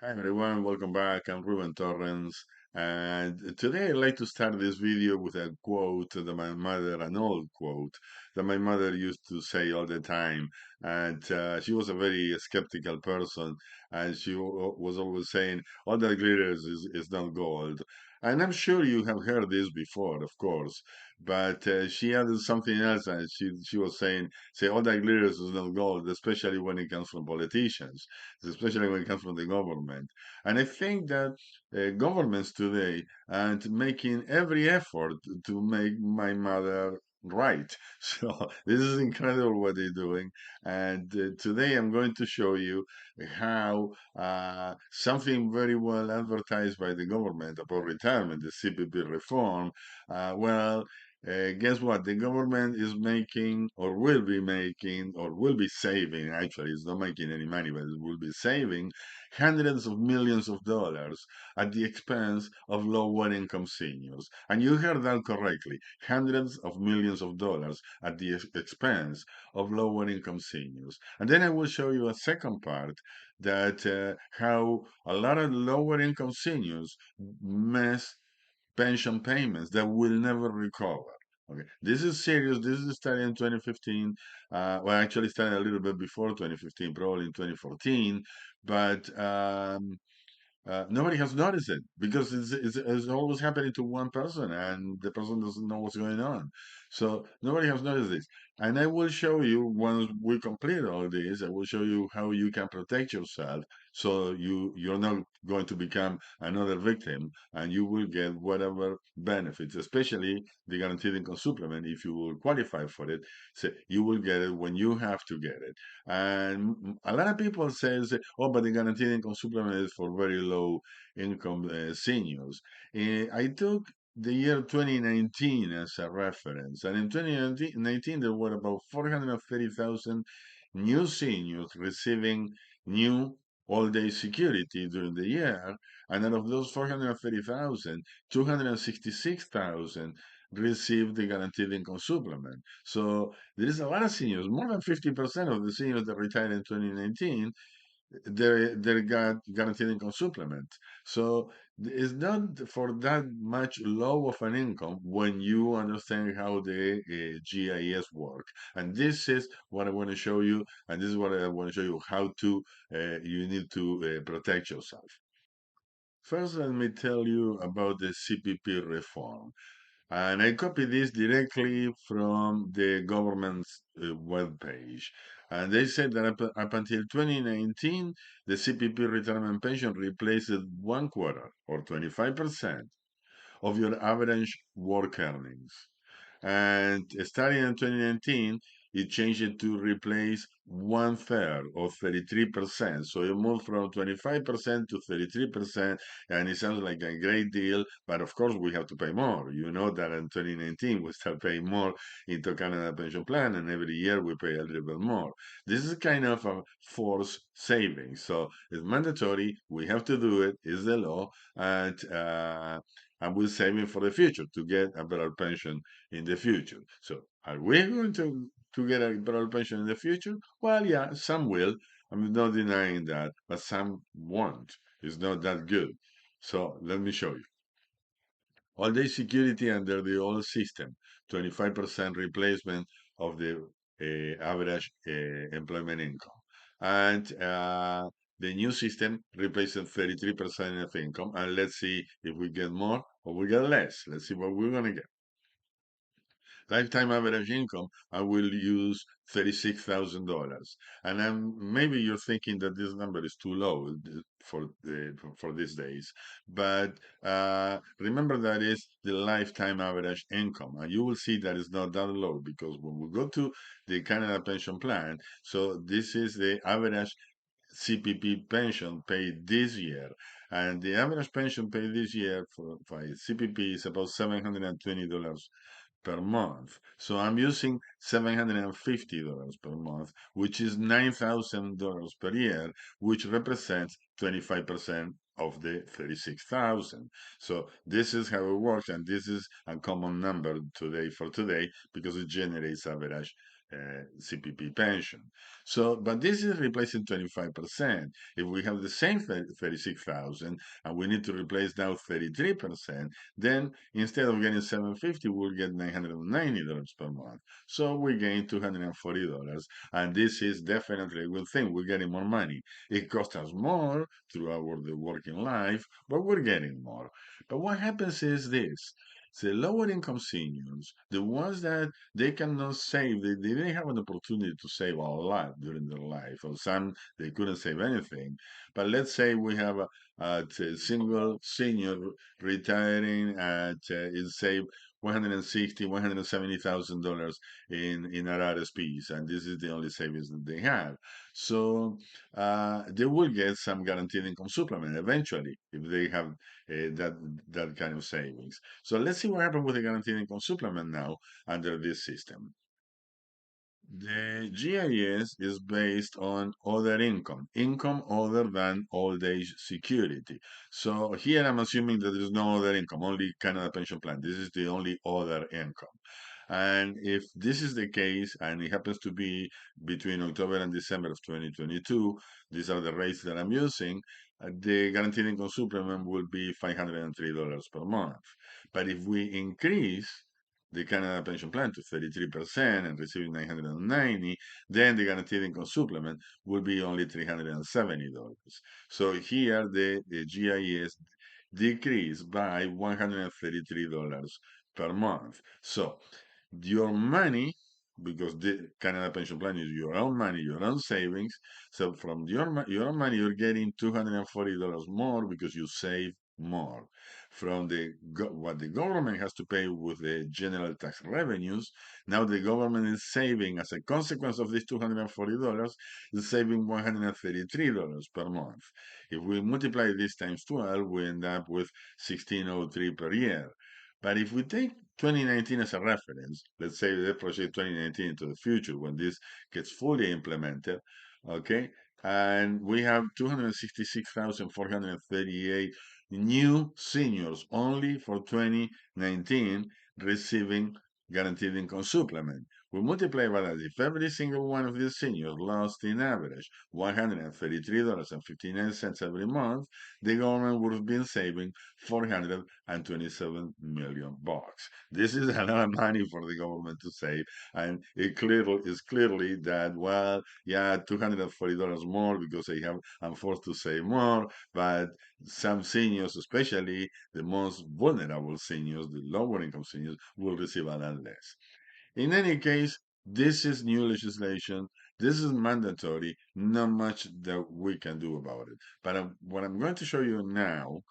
Hi everyone, welcome back. I'm Ruben Torrens, and today I'd like to start this video with a quote that my mother, an old quote that my mother used to say all the time. And she was a very skeptical person, and she was always saying, "All that glitters is not gold." And I'm sure you have heard this before, of course, but she added something else, and she was saying, "Say all that glitters is not gold," especially when it comes from politicians, especially when it comes from the government. And I think that governments today are making every effort to make my mother right. So this is incredible what they're doing. And today I'm going to show you how something very well advertised by the government about retirement, the CPP reform, well, guess what? The government is making, or will be making, or will be saving. Actually, it's not making any money, but it will be saving hundreds of millions of dollars at the expense of lower income seniors. And you heard that correctly, hundreds of millions of dollars at the expense of lower income seniors. And then I will show you a second part that how a lot of lower income seniors mess pension payments that will never recover. Okay, this is serious. This is started in 2015. Well, actually started a little bit before 2015, probably in 2014. But nobody has noticed it because it's always happening to one person and the person doesn't know what's going on. So nobody has noticed this. And I will show you once we complete all this, I will show you how you can protect yourself so you're not going to become another victim and you will get whatever benefits, especially the guaranteed income supplement. If you will qualify for it, so you will get it when you have to get it. And a lot of people says, "Oh, but the guaranteed income supplement is for very low income seniors." I took the year 2019 as a reference, and in 2019 there were about 430,000 new seniors receiving new all-day security during the year, and out of those 430,000, 266,000 received the guaranteed income supplement. So there is a lot of seniors, more than 50% of the seniors that retired in 2019, they got guaranteed income supplement. So it's not for that much low of an income when you understand how the GIS work. And this is what I want to show you, and this is what I want to show you how to you need to protect yourself. First, let me tell you about the CPP reform. And I copy this directly from the government's webpage. And they said that up until 2019, the CPP retirement pension replaced one quarter or 25% of your average work earnings. And starting in 2019, it changed it to replace one third or 33%. So it moved from 25% to 33%. And it sounds like a great deal, but of course we have to pay more. You know that in 2019 we start paying more into Canada pension plan, and every year we pay a little bit more. This is kind of a forced saving. So it's mandatory. We have to do it. It's the law. And we're saving for the future to get a better pension in the future. So are we going to get a better pension in the future? Well, yeah, some will. I'm not denying that, but some won't. It's not that good. So let me show you. All day security under the old system, 25% replacement of the average employment income. And the new system replaces 33% of income. And let's see if we get more or we get less. Let's see what we're going to get. Lifetime average income, I will use $36,000. And maybe you're thinking that this number is too low for these days. But remember that is the lifetime average income. And you will see that it's not that low because when we go to the Canada Pension Plan, so this is the average CPP pension paid this year. And the average pension paid this year for CPP is about $720 per month. So I'm using $750 per month, which is $9,000 per year, which represents 25% of the 36,000. So this is how it works, and this is a common number today for today because it generates average CPP pension. So, but this is replacing 25%. If we have the same 36,000 and we need to replace now 33%, then instead of getting 750, we'll get $990 per month. So we gain $240. And this is definitely a good thing. We're getting more money. It costs us more throughout the working life, but we're getting more. But what happens is this. The lower income seniors, the ones that they cannot save, they didn't have an opportunity to save a lot during their life, or some they couldn't save anything. But let's say we have a single senior retiring at is save 160, $170,000 in RRSPs, and this is the only savings that they have. So they will get some guaranteed income supplement eventually if they have that kind of savings. So let's see what happens with the guaranteed income supplement now under this system. The GIS is based on other income other than old age security. So here I'm assuming that there's no other income, only Canada Pension Plan. This is the only other income. And if this is the case, and it happens to be between October and December of 2022, these are the rates that I'm using, the guaranteed income supplement will be $503 per month. But if we increase the Canada Pension Plan to 33% and receiving 990, then the guaranteed income supplement will be only $370. So here the GIS decreased by $133 per month. So your money, because the Canada Pension Plan is your own money, your own savings. So from your own money, you're getting $240 more because you save more. From what the government has to pay with the general tax revenues, now the government is saving as a consequence of this $240, is saving $133 per month. If we multiply this times 12, we end up with 1603 per year. But if we take 2019 as a reference, let's say they project 2019 into the future when this gets fully implemented, okay, and we have 266,438 new seniors only for 2019 receiving guaranteed income supplement. We multiply by that. If every single one of these seniors lost in average $133.59 every month, the government would have been saving 427 million bucks. This is a lot of money for the government to save, and it clearly is clearly that well, yeah, $240 more because I'm forced to save more, but some seniors, especially the most vulnerable seniors, the lower income seniors, will receive a lot less. In any case, this is new legislation. This is mandatory. Not much that we can do about it. But what I'm going to show you now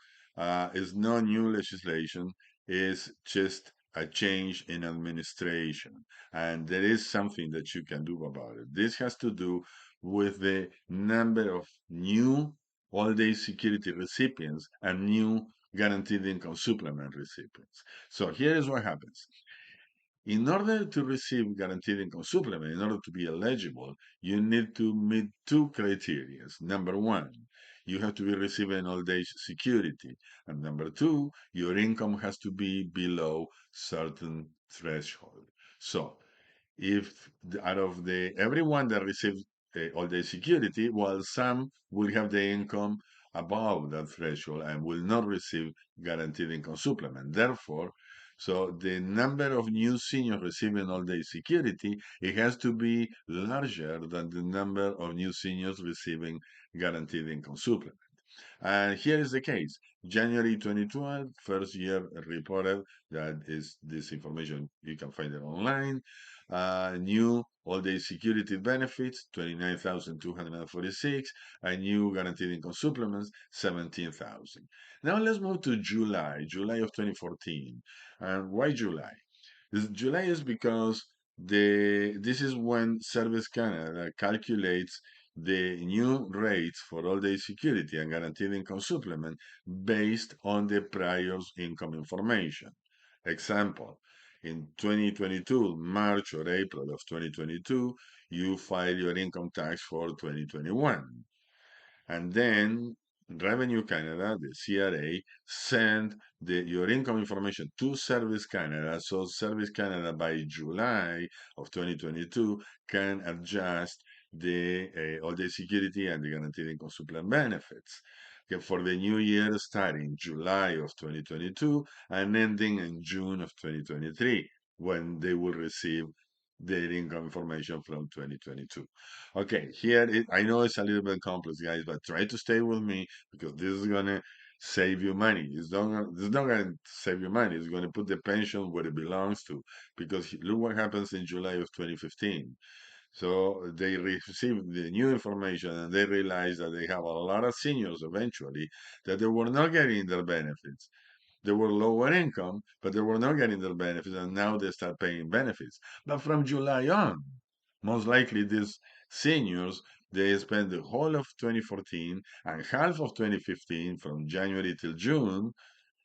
is no new legislation. Is just a change in administration, and there is something that you can do about it. This has to do with the number of new old age security recipients and new guaranteed income supplement recipients. So here is what happens. In order to receive guaranteed income supplement, in order to be eligible, you need to meet two criteria. Number one, you have to be receiving old age security. And number two, your income has to be below certain threshold. So if out of the everyone that receives all the security, while some will have the income above that threshold and will not receive guaranteed income supplement. Therefore, so the number of new seniors receiving all day security, it has to be larger than the number of new seniors receiving guaranteed income supplement. And here is the case. January 2012, first year reported that is this information, you can find it online. New all-day security benefits, 29,246, and new guaranteed income supplements, 17,000. Now let's move to July of 2014. And why July? July is because this is when Service Canada calculates the new rates for all day security and guaranteed income supplement based on the prior income information. Example, in 2022, March or April of 2022, you file your income tax for 2021. And then Revenue Canada, the CRA, send your income information to Service Canada. So Service Canada by July of 2022 can adjust the all the security and the guaranteed income supplement benefits. Okay, for the new year starting July of 2022 and ending in June of 2023 when they will receive their income information from 2022. Okay, I know it's a little bit complex, guys, but try to stay with me because this is gonna save you money. It's not gonna save you money. It's gonna put the pension where it belongs to. Because look what happens in July of 2015. So they received the new information and they realized that they have a lot of seniors eventually that they were not getting their benefits. They were lower income, but they were not getting their benefits, and now they start paying benefits. But from July on, most likely these seniors they spent the whole of 2014 and half of 2015 from January till June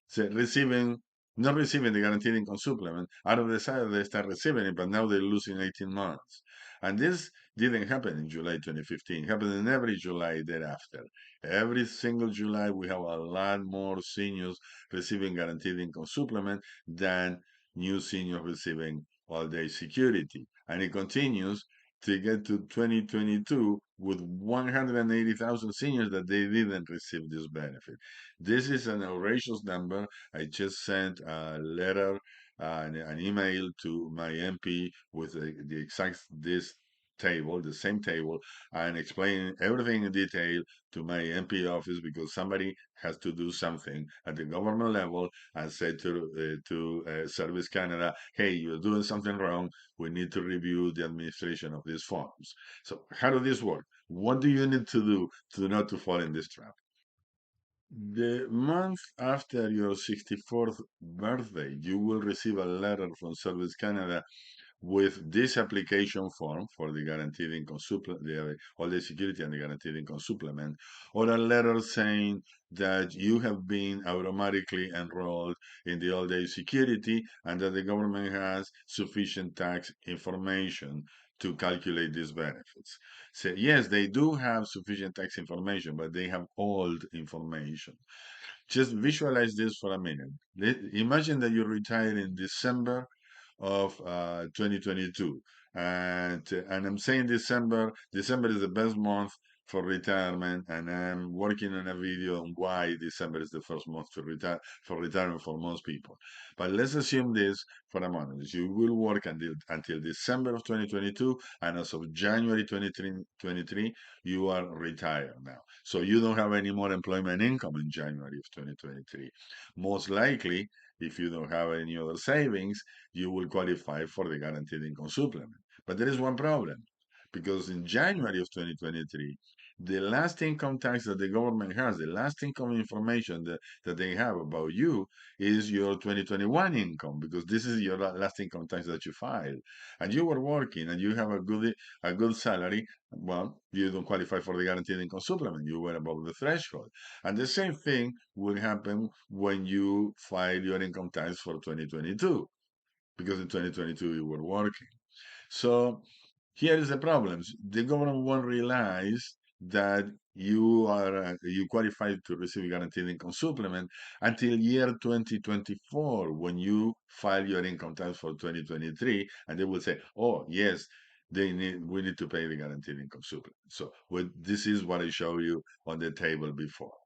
so receiving, not receiving the guaranteed income supplement. Out of the salary, they start receiving it, but now they're losing 18 months. And this didn't happen in July 2015. It happened in every July thereafter. Every single July, we have a lot more seniors receiving guaranteed income supplement than new seniors receiving all-day security. And it continues to get to 2022 with 180,000 seniors that they didn't receive this benefit. This is an outrageous number. I just sent a letter, an email to my MP with the exact this table, the same table, and explaining everything in detail to my MP office because somebody has to do something at the government level and say to Service Canada, hey, you're doing something wrong. We need to review the administration of these forms. So how does this work? What do you need to do to not to fall in this trap? The month after your 64th birthday, you will receive a letter from Service Canada with this application form for the guaranteed income supplement, all the security and the guaranteed income supplement, or a letter saying that you have been automatically enrolled in the all day security and that the government has sufficient tax information to calculate these benefits. So yes, they do have sufficient tax information, but they have old information. Just visualize this for a minute. Imagine that you retire in December of 2022, and I'm saying December. December is the best month for retirement, and I'm working on a video on why December is the first month to retire for retirement for most people. But let's assume this for a moment. You will work until December of 2022, and as of January 2023, you are retired now. So you don't have any more employment income in January of 2023. Most likely, if you don't have any other savings, you will qualify for the guaranteed income supplement. But there is one problem because in January of 2023, the last income tax that the government has, the last income information that they have about you is your 2021 income because this is your last income tax that you filed. And you were working and you have a good salary, well, you don't qualify for the guaranteed income supplement. You were above the threshold. And the same thing will happen when you file your income tax for 2022 because in 2022 you were working. So here is the problem. The government won't realize that you qualify to receive guaranteed income supplement until year 2024 when you file your income tax for 2023, and they will say, "Oh yes, we need to pay the guaranteed income supplement." So this is what I showed you on the table before.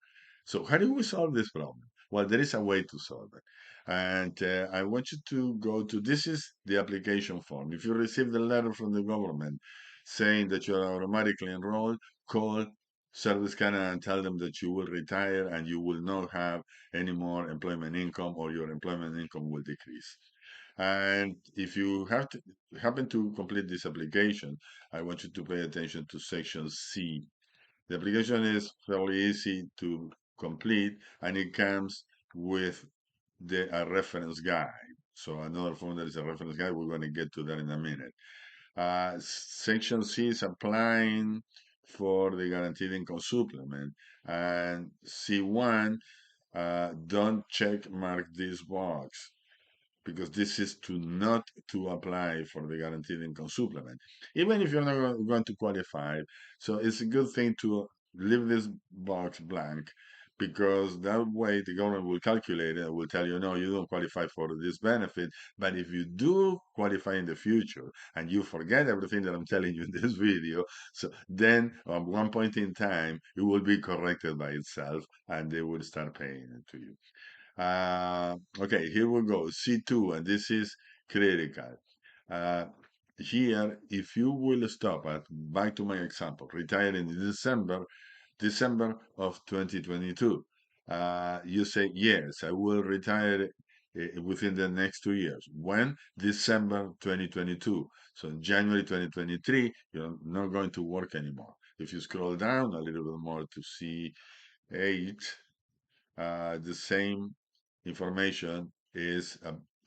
So how do we solve this problem? Well, there is a way to solve it. And I want you to go to this is the application form. If you receive the letter from the government saying that you are automatically enrolled, call Service Canada and tell them that you will retire and you will not have any more employment income or your employment income will decrease. And if you happen to complete this application, I want you to pay attention to section C. The application is fairly easy to complete and it comes with a reference guide. So another form that is a reference guide, we're going to get to that in a minute. Section C is applying for the guaranteed income supplement. And C1, don't check mark this box because this is to not to apply for the guaranteed income supplement, even if you're not going to qualify. So it's a good thing to leave this box blank because that way the government will calculate it and will tell you, no, you don't qualify for this benefit. But if you do qualify in the future and you forget everything that I'm telling you in this video, so then at one point in time, it will be corrected by itself and they will start paying it to you. Okay, here we go. C2, and this is critical. Uh, Here, if you will stop at, back to my example, retire in December of 2022. You say, yes, I will retire within the next 2 years. When? December 2022. So in January 2023, you're not going to work anymore. If you scroll down a little bit more to see 8, the same information is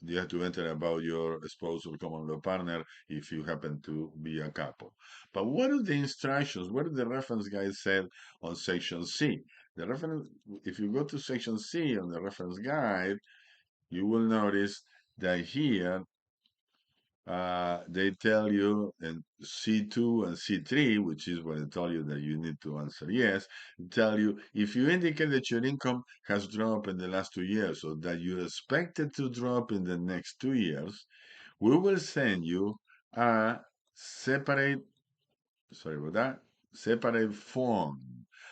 you have to enter about your spouse or common law partner if you happen to be a couple. But what are the instructions? What do the reference guide said on section C? The reference, if you go to section C on the reference guide, you will notice that here they tell you in C2 and C3, which is what I told you that you need to answer yes, tell you if you indicate that your income has dropped in the last 2 years or that you expect it to drop in the next 2 years, we will send you a separate sorry about that, separate form.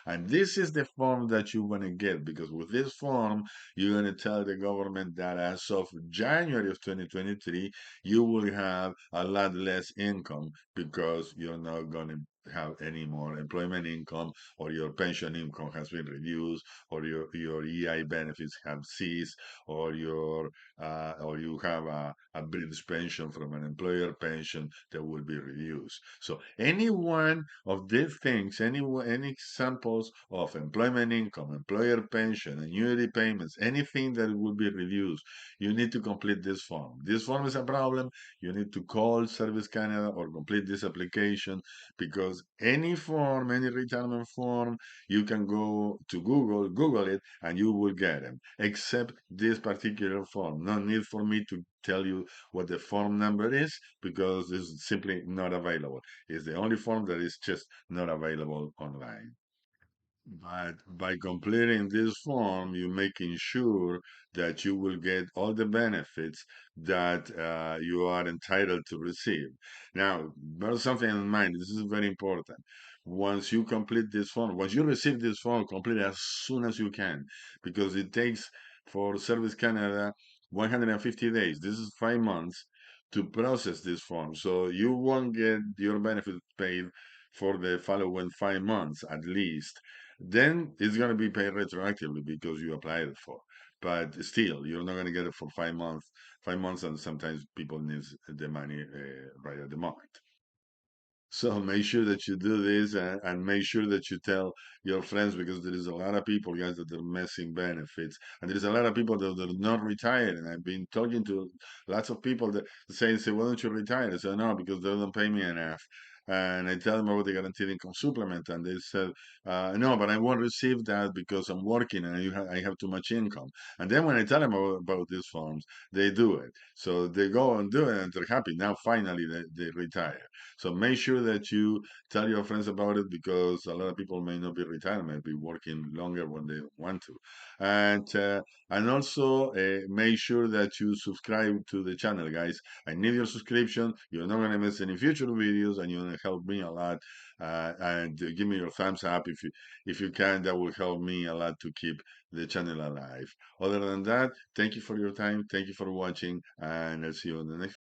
And this is the form that you want to get because with this form, you're going to tell the government that as of January of 2023, you will have a lot less income because you're not going to have any more employment income or your pension income has been reduced or your EI benefits have ceased or you have a British pension from an employer pension that will be reduced. So any one of these things, any examples of employment income, employer pension, annuity payments, anything that will be reduced, you need to complete this form. This form is a problem. You need to call Service Canada or complete this application because any form, any retirement form, you can go to Google it, and you will get them, except this particular form. No need for me to tell you what the form number is because it's simply not available. It's the only form that is just not available online. But by completing this form, you're making sure that you will get all the benefits that you are entitled to receive. Now, bear something in mind. This is very important. Once you complete this form, once you receive this form, complete it as soon as you can, because it takes for Service Canada 150 days. This is 5 months to process this form. So you won't get your benefits paid for the following 5 months at least. Then it's going to be paid retroactively because you applied it for. But still, you're not going to get it for 5 months. 5 months, and sometimes people need the money right at the moment. So make sure that you do this and make sure that you tell your friends because there is a lot of people, guys, that are missing benefits. And there is a lot of people that are not retired. And I've been talking to lots of people that say, why don't you retire? I said, no, because they don't pay me enough. And I tell them about the guaranteed income supplement. And they said, no, but I won't receive that because I'm working and I have too much income. And then when I tell them about these forms, they do it. So they go and do it and they're happy. Now, finally, they retire. So make sure that you tell your friends about it because a lot of people may not be retired, may be working longer when they want to. And also make sure that you subscribe to the channel, guys. I need your subscription. You're not going to miss any future videos, and you're going to help me a lot. And give me your thumbs up if you can. That will help me a lot to keep the channel alive. Other than that, thank you for your time. Thank you for watching, and I'll see you on the next.